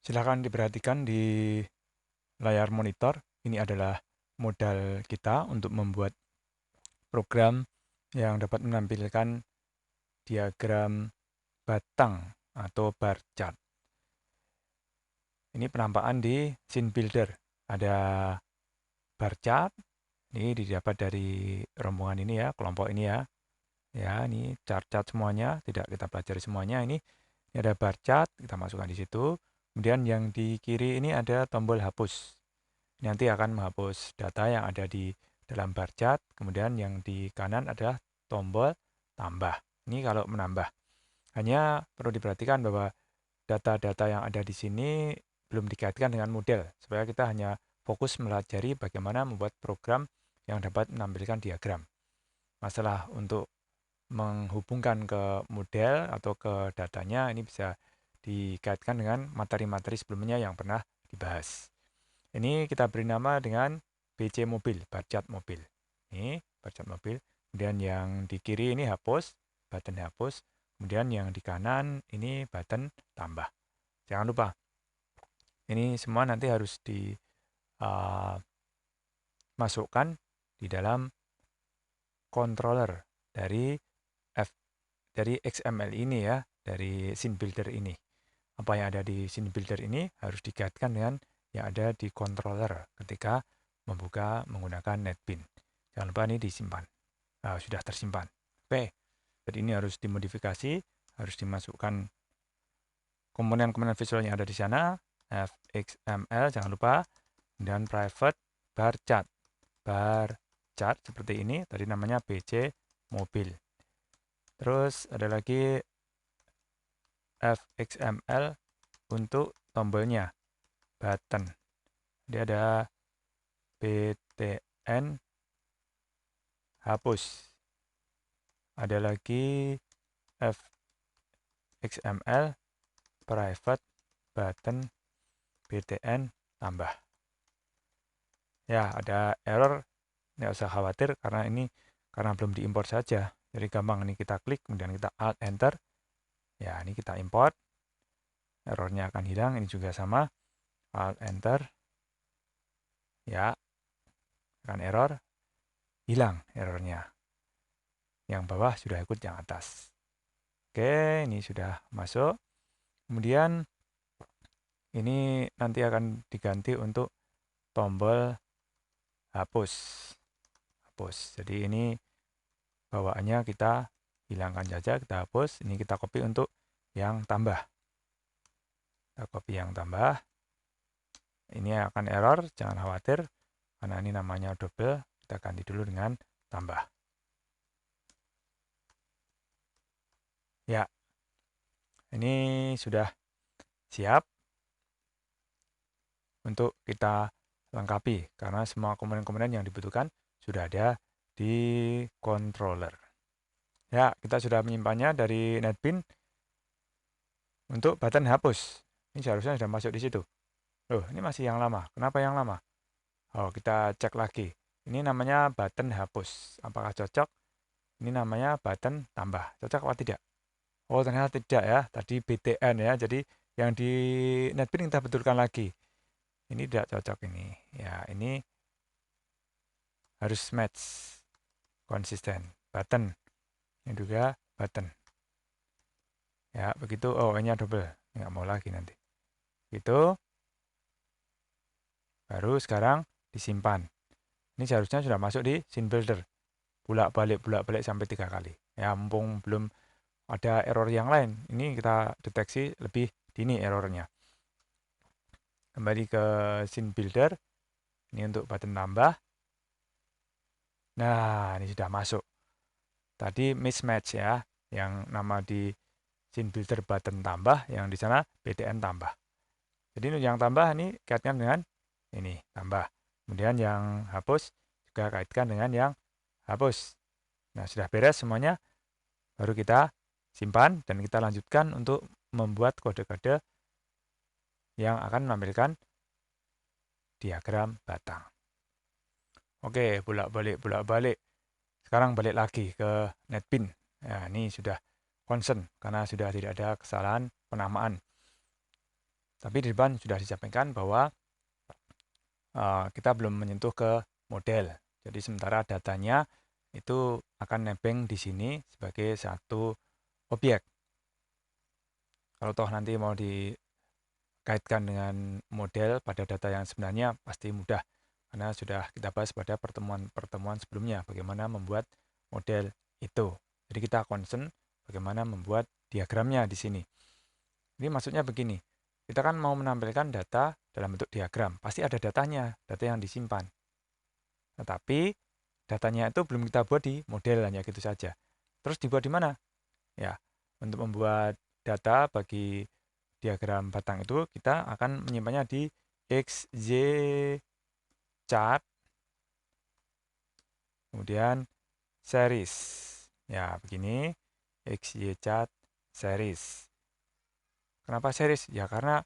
Silakan diperhatikan di layar monitor. Ini adalah modal kita untuk membuat program yang dapat menampilkan diagram batang atau bar chart. Ini penampakan di scene builder. Ada bar chart, ini didapat dari rombongan ini ya, kelompok ini ya. Ya, ini chart-chart semuanya, tidak kita pelajari semuanya. Ini ada bar chart, kita masukkan di situ. Kemudian yang di kiri ini ada tombol hapus. Nanti akan menghapus data yang ada di dalam bar chart. Kemudian yang di kanan adalah tombol tambah. Ini kalau menambah. Hanya perlu diperhatikan bahwa data-data yang ada di sini belum dikaitkan dengan model, supaya kita hanya fokus melajari bagaimana membuat program yang dapat menampilkan diagram. Masalah untuk menghubungkan ke model atau ke datanya ini bisa dikaitkan dengan materi-materi sebelumnya yang pernah dibahas. Ini kita beri nama dengan BC mobil, bar chart mobil. Ini bar chart mobil. Kemudian yang di kiri ini hapus, button hapus. Kemudian yang di kanan ini button tambah. Jangan lupa, ini semua nanti harus dimasukkan di dalam controller dari dari XML ini ya, dari scene builder ini. Apa yang ada di scene builder ini harus dikaitkan dengan yang ada di controller ketika membuka menggunakan NetBeans. Jangan lupa ini disimpan. Nah, sudah tersimpan. Oke, jadi ini harus dimodifikasi, harus dimasukkan komponen-komponen visual yang ada di sana, fxml jangan lupa, dan private bar chart. Bar chart seperti ini, tadi namanya BC mobil. Terus ada lagi fxml untuk tombolnya, button. Dia ada btn hapus. Ada lagi fxml private button btn tambah. Ya, ada error, nggak usah khawatir karena belum diimpor saja. Jadi gampang, ini kita klik, kemudian kita alt enter. Ya, ini kita import. Errornya akan hilang, ini juga sama. Alt enter. Ya, akan error. Hilang errornya. Yang bawah sudah ikut yang atas. Oke, ini sudah masuk. Kemudian ini nanti akan diganti untuk tombol hapus. Hapus. Jadi ini bawaannya kita hilangkan saja, kita hapus. Ini kita copy untuk yang tambah. Kita copy yang tambah. Ini akan error, jangan khawatir. Karena ini namanya double, kita ganti dulu dengan tambah. Ya, ini sudah siap untuk kita lengkapi. Karena semua komponen-komponen yang dibutuhkan sudah ada di controller. Ya, kita sudah menyimpannya dari NetBeans untuk button hapus. Ini seharusnya sudah masuk di situ. Loh, ini masih yang lama. Kenapa yang lama? Oh, kita cek lagi. Ini namanya button hapus. Apakah cocok? Ini namanya button tambah. Cocok atau tidak? Oh, ternyata tidak ya. Tadi BTN ya. Jadi yang di NetBeans kita betulkan lagi. Ini tidak cocok ini. Ya, ini harus match. Konsisten. Button. Ini juga button. Ya, begitu. Oh, ini double. Nggak mau lagi nanti. Itu. Baru sekarang disimpan. Ini seharusnya sudah masuk di scene builder. Bolak-balik sampai 3 kali. Ya, mumpung belum ada error yang lain. Ini kita deteksi lebih dini errornya. Kembali ke scene builder. Ini untuk button tambah. Nah, ini sudah masuk. Tadi mismatch ya. Yang nama di scene builder button tambah, yang di sana BTN tambah. Jadi yang tambah ini kaitkan dengan ini, tambah. Kemudian yang hapus juga kaitkan dengan yang hapus. Nah, sudah beres semuanya. Baru kita simpan dan kita lanjutkan untuk membuat kode-kode yang akan menampilkan diagram batang. Oke, bolak-balik. Sekarang balik lagi ke NetBeans. Nah, ini sudah concern karena sudah tidak ada kesalahan penamaan. Tapi di depan sudah disampaikan bahwa kita belum menyentuh ke model. Jadi sementara datanya itu akan nebeng di sini sebagai satu objek. Kalau toh nanti mau dikaitkan dengan model pada data yang sebenarnya pasti mudah. Karena sudah kita bahas pada pertemuan-pertemuan sebelumnya bagaimana membuat model itu. Jadi kita concern bagaimana membuat diagramnya di sini. Ini maksudnya begini, kita kan mau menampilkan data dalam bentuk diagram, pasti ada datanya, data yang disimpan. Tetapi datanya itu belum kita buat di model hanya gitu saja. Terus dibuat di mana? Ya, untuk membuat data bagi diagram batang itu kita akan menyimpannya di XY chart, kemudian series. Ya, begini XY chart series. Kenapa series? Ya karena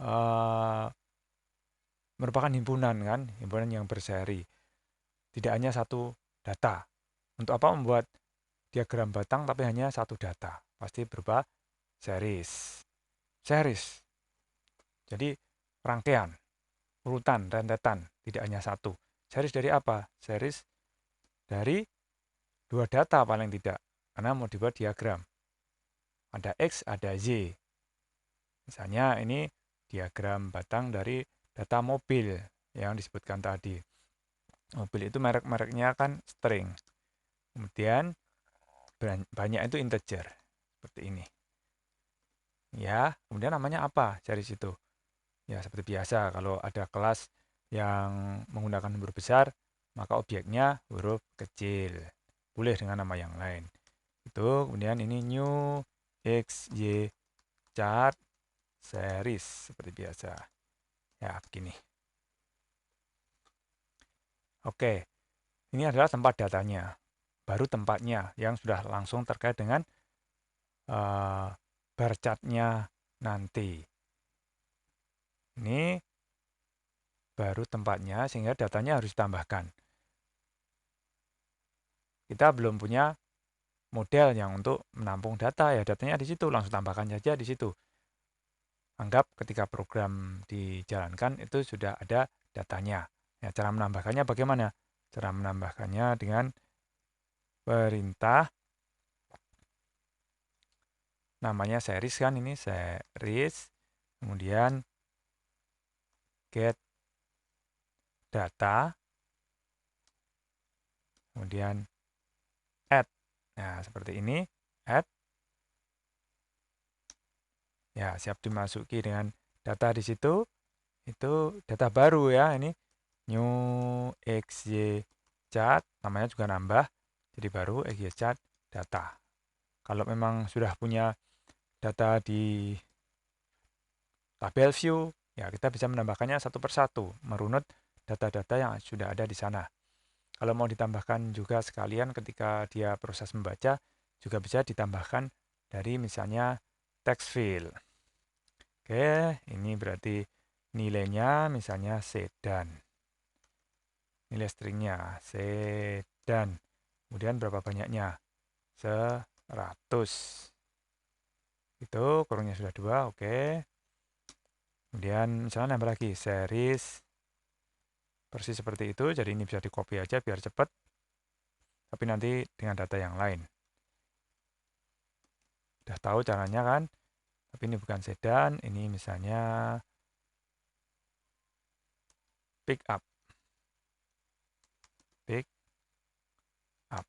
uh, merupakan himpunan kan, himpunan yang berseri. Tidak hanya satu data. Untuk apa membuat diagram batang tapi hanya satu data? Pasti berupa series. Series. Jadi rangkaian, urutan, rentetan, tidak hanya satu. Series dari apa? Series dari dua data paling tidak. Karena mau dibuat diagram. Ada X, ada Y. Misalnya ini diagram batang dari data mobil yang disebutkan tadi. Mobil itu merek-mereknya kan string. Kemudian banyak itu integer. Seperti ini. Ya, kemudian namanya apa series itu? Ya, seperti biasa kalau ada kelas yang menggunakan huruf besar, maka objeknya huruf kecil. Boleh dengan nama yang lain. Itu kemudian ini new XY chart series seperti biasa. Ya, begini. Oke, ini adalah tempat datanya. Baru tempatnya yang sudah langsung terkait dengan bar chartnya nanti. Ini baru tempatnya sehingga datanya harus ditambahkan. Kita belum punya model yang untuk menampung data ya, datanya di situ, langsung tambahkan saja di situ. Anggap ketika program dijalankan itu sudah ada datanya. Ya, cara menambahkannya bagaimana? Cara menambahkannya dengan perintah namanya series kan, ini series, kemudian get data, kemudian add. Nah, seperti ini, add. Ya, siap dimasuki dengan data di situ. Itu data baru ya, ini new XY chart, namanya juga nambah. Jadi baru XY chart data. Kalau memang sudah punya data di tabel view, ya kita bisa menambahkannya satu persatu, merunut data-data yang sudah ada di sana. Kalau mau ditambahkan juga sekalian ketika dia proses membaca, juga bisa ditambahkan dari misalnya text field. Oke, ini berarti nilainya misalnya sedan. Nilai stringnya sedan. Kemudian berapa banyaknya? 100. Itu kurungnya sudah 2, oke. Kemudian misalnya nambah lagi series persis seperti itu, jadi ini bisa di copy aja biar cepat. Tapi nanti dengan data yang lain. Udah tahu caranya kan? Tapi ini bukan sedan, ini misalnya pick up. Pick up.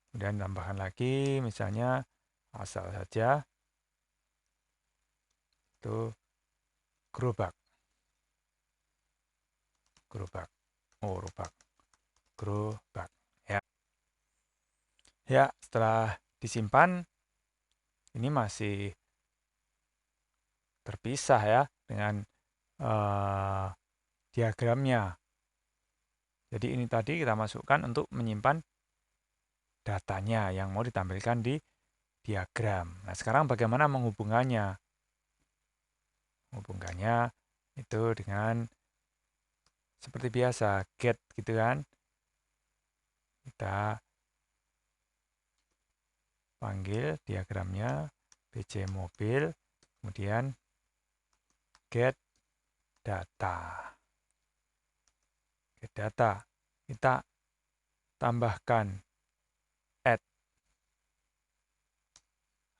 Kemudian tambahkan lagi misalnya asal saja itu gerobak. Gerobak. Oh, gerobak. Gerobak. Ya. Ya, setelah disimpan ini masih terpisah ya dengan diagramnya. Jadi ini tadi kita masukkan untuk menyimpan datanya yang mau ditampilkan di diagram. Nah, sekarang bagaimana menghubungkannya? Menghubungkannya itu dengan seperti biasa, get gitu kan. Kita panggil diagramnya BC mobil, kemudian get data. Get data. Kita tambahkan add.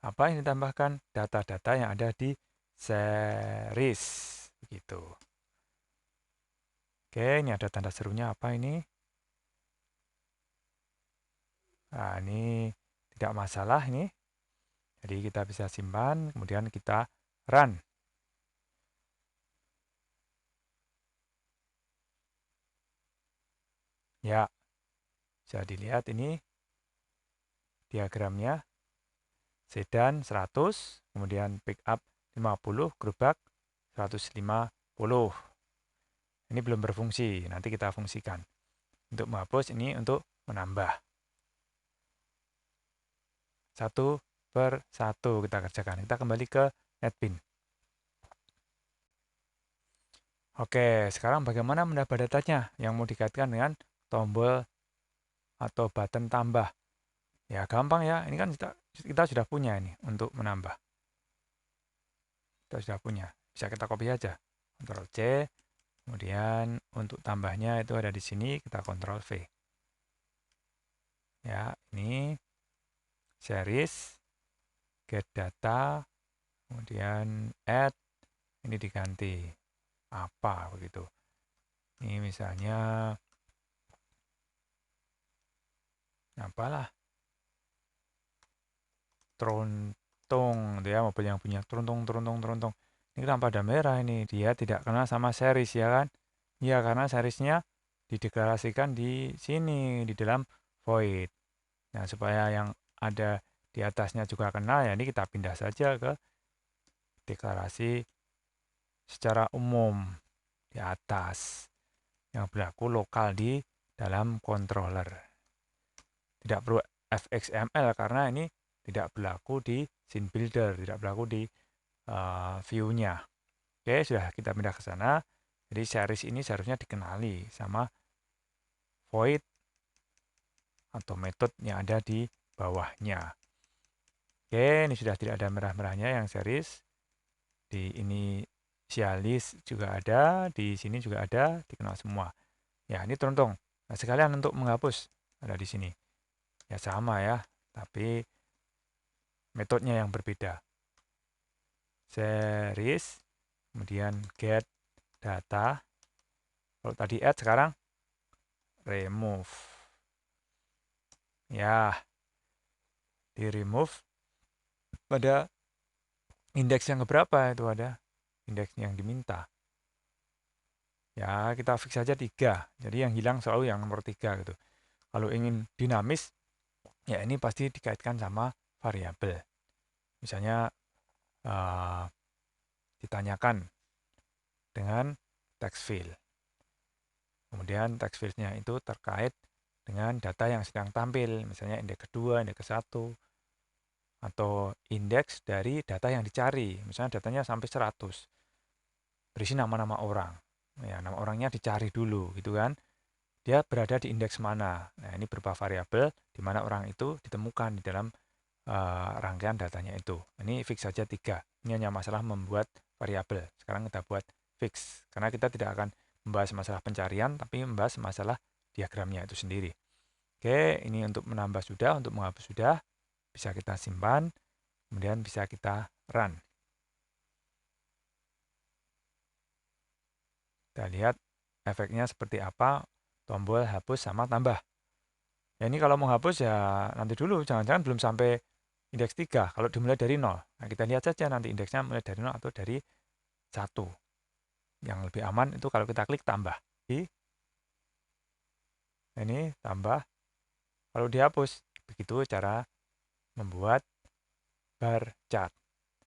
Apa yang ditambahkan? Data-data yang ada di series. Begitu. Oke, ini ada tanda serunya apa ini? Nah, ini tidak masalah ini. Jadi kita bisa simpan, kemudian kita run. Ya, bisa dilihat ini diagramnya. Sedan 100, kemudian pick up 50, gerobak 150. Ini belum berfungsi, nanti kita fungsikan. Untuk menghapus ini untuk menambah. Satu per satu kita kerjakan. Kita kembali ke netbin. Oke, sekarang bagaimana menambah datanya yang mau dikaitkan dengan tombol atau button tambah. Ya gampang ya, ini kan kita sudah punya ini untuk menambah. Kita sudah punya, bisa kita copy aja. Ctrl C, kemudian untuk tambahnya itu ada di sini, kita Ctrl V. Ya, ini series, get data, kemudian add, ini diganti apa begitu. Ini misalnya apalah, trontung, ya mobil yang punya trontung. Ini kenapa ada merah ini? Dia tidak kenal sama series ya kan? Ya karena seriesnya dideklarasikan di sini di dalam void. Nah supaya yang ada di atasnya juga kenal ya ini kita pindah saja ke deklarasi secara umum di atas yang berlaku lokal di dalam controller. Tidak perlu fxml karena ini tidak berlaku di scene builder, tidak berlaku di view-nya. Oke, sudah kita pindah ke sana. Jadi series ini seharusnya dikenali sama void atau metode yang ada di bawahnya. Oke, ini sudah tidak ada merah-merahnya yang series. Di inisialis juga ada, di sini juga ada, dikenal semua. Ya, ini trontung. Nah, sekalian untuk menghapus ada di sini. Ya sama ya, tapi metodenya yang berbeda. Series, kemudian get data. Kalau tadi add, sekarang remove. Ya, di remove pada indeks yang keberapa itu ada indeks yang diminta. Ya, kita fix saja 3. Jadi yang hilang selalu yang nomor 3 gitu. Kalau ingin dinamis, ya ini pasti dikaitkan sama variabel. Misalnya ditanyakan dengan text field. Kemudian text field-nya itu terkait dengan data yang sedang tampil, misalnya indeks kedua, indeks ke-1, atau indeks dari data yang dicari. Misalnya datanya sampai 100, berisi nama-nama orang. Ya, nama orangnya dicari dulu, gitu kan. Dia berada di indeks mana. Nah, ini berupa variabel di mana orang itu ditemukan di dalam rangkaian datanya itu. Ini fix saja 3. Ini hanya masalah membuat variabel. Sekarang kita buat fix. Karena kita tidak akan membahas masalah pencarian, tapi membahas masalah diagramnya itu sendiri. Oke, ini untuk menambah sudah, untuk menghapus sudah. Bisa kita simpan, kemudian bisa kita run. Kita lihat efeknya seperti apa, tombol hapus sama tambah. Ya ini kalau mau hapus ya nanti dulu, jangan-jangan belum sampai indeks 3, kalau dimulai dari 0. Nah, kita lihat saja nanti indeksnya mulai dari 0 atau dari 1. Yang lebih aman itu kalau kita klik tambah. Ini tambah, lalu dihapus. Begitu cara membuat bar chart.